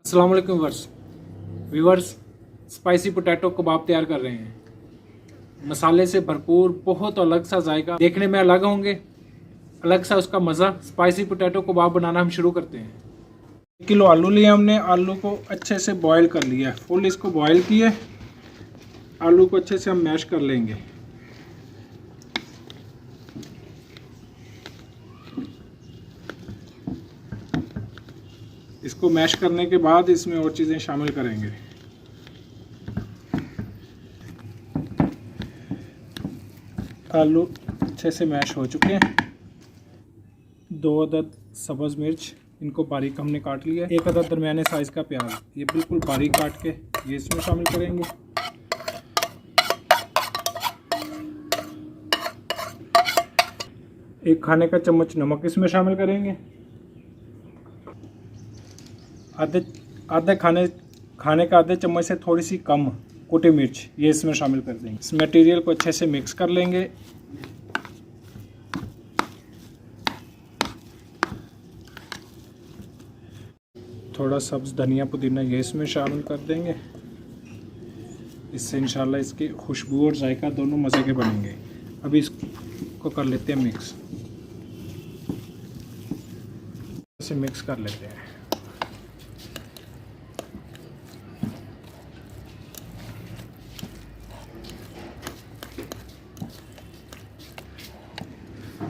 अस्सलाम वालेकुम viewers, spicy potato कबाब तैयार कर रहे हैं। मसाले से भरपूर, बहुत अलग सा जायका, देखने में अलग होंगे, अलग सा उसका मज़ा। स्पाइसी पोटैटो कबाब बनाना हम शुरू करते हैं। 1 किलो आलू लिए हमने। आलू को अच्छे से बॉयल कर लिया, फुल इसको बॉयल किया। आलू को अच्छे से हम मैश कर लेंगे। इसको मैश करने के बाद इसमें और चीज़ें शामिल करेंगे। आलू अच्छे से मैश हो चुके हैं। 2 अदद सब्ज़ मिर्च, इनको बारीक हमने काट लिया। 1 अदद दरमियाने साइज़ का प्याज, ये बिल्कुल बारीक काट के ये इसमें शामिल करेंगे। एक खाने का चम्मच नमक इसमें शामिल करेंगे। आधे खाने का आधे चम्मच से थोड़ी सी कम कुटी मिर्च, ये इसमें शामिल कर देंगे। इस मटेरियल को अच्छे से मिक्स कर लेंगे। थोड़ा सब्ज़ धनिया पुदीना ये इसमें शामिल कर देंगे। इससे इंशाल्लाह इसकी खुशबू और जायका दोनों मज़े के बनेंगे। अभी इसको कर लेते हैं मिक्स। इसे मिक्स कर लेते हैं।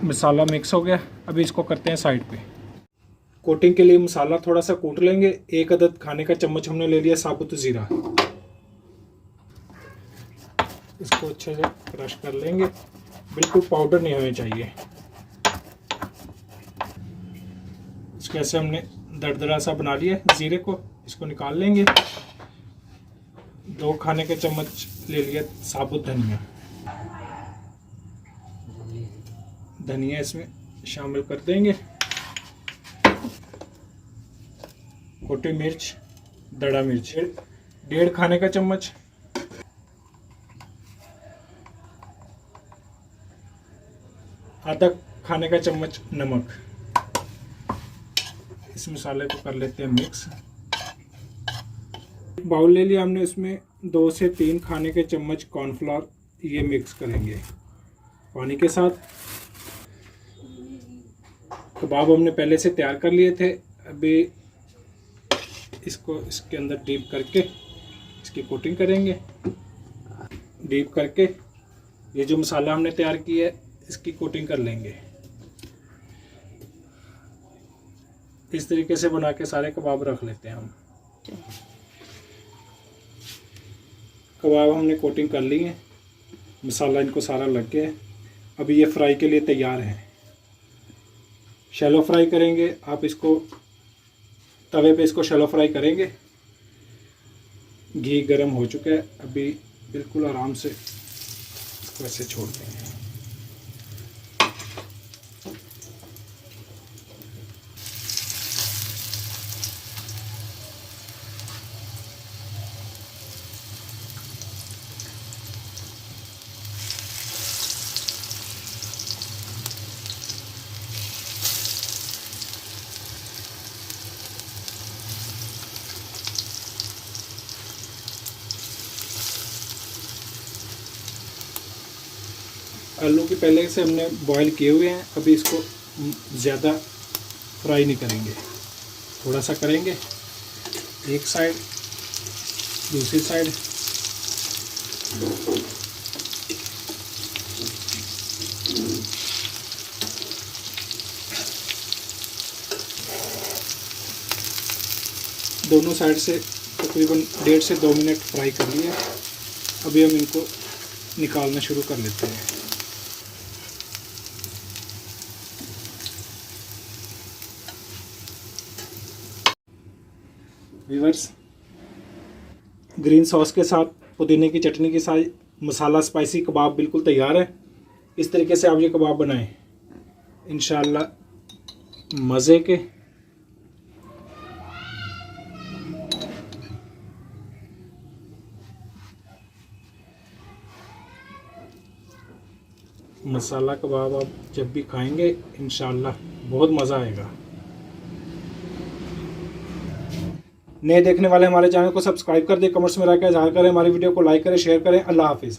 मसाला मिक्स हो गया, अभी इसको करते हैं साइड पे। कोटिंग के लिए मसाला थोड़ा सा कूट लेंगे। 1 अदद खाने का चम्मच हमने ले लिया साबुत ज़ीरा, इसको अच्छे से क्रश कर लेंगे। बिल्कुल पाउडर नहीं होने चाहिए। इसको ऐसे हमने दरदरा सा बना लिया ज़ीरे को, इसको निकाल लेंगे। 2 खाने के चम्मच ले लिया साबुत धनिया इसमें शामिल कर देंगे। कोटी मिर्च, दड़ा मिर्च 1.5 खाने का चम्मच। आधा खाने का चम्मच नमक। इस मसाले को कर लेते हैं मिक्स। बाउल ले लिया हमने, इसमें 2 से 3 खाने के चम्मच कॉर्नफ्लोर, ये मिक्स करेंगे पानी के साथ। कबाब हमने पहले से तैयार कर लिए थे। अभी इसको इसके अंदर डीप करके इसकी कोटिंग करेंगे। डीप करके ये जो मसाला हमने तैयार किया है इसकी कोटिंग कर लेंगे। इस तरीके से बना के सारे कबाब रख लेते हैं हम। कबाब हमने कोटिंग कर ली है, मसाला इनको सारा लग गया है। अभी ये फ्राई के लिए तैयार है। शैलो फ्राई करेंगे। आप इसको तवे पे इसको शैलो फ्राई करेंगे। घी गर्म हो चुका है, अभी बिल्कुल आराम से इसको ऐसे छोड़ देंगे। आलू की पहले से हमने बॉईल किए हुए हैं। अभी इसको ज़्यादा फ्राई नहीं करेंगे, थोड़ा सा करेंगे। एक साइड, दूसरी साइड। दोनों साइड से तकरीबन 1.5 से 2 मिनट फ्राई कर लिए। अभी हम इनको निकालना शुरू कर लेते हैं। व्यूअर्स, ग्रीन सॉस के साथ, पुदीने की चटनी के साथ मसाला स्पाइसी कबाब बिल्कुल तैयार है। इस तरीके से आप ये कबाब बनाएं, इंशाल्लाह मज़े के। मसाला कबाब आप जब भी खाएंगे इंशाल्लाह बहुत मज़ा आएगा। नए देखने वाले हमारे चैनल को सब्सक्राइब कर दें, कमेंट्स में राय का इजहार करें, हमारी वीडियो को लाइक करें, शेयर करें। अल्लाह हाफिज़।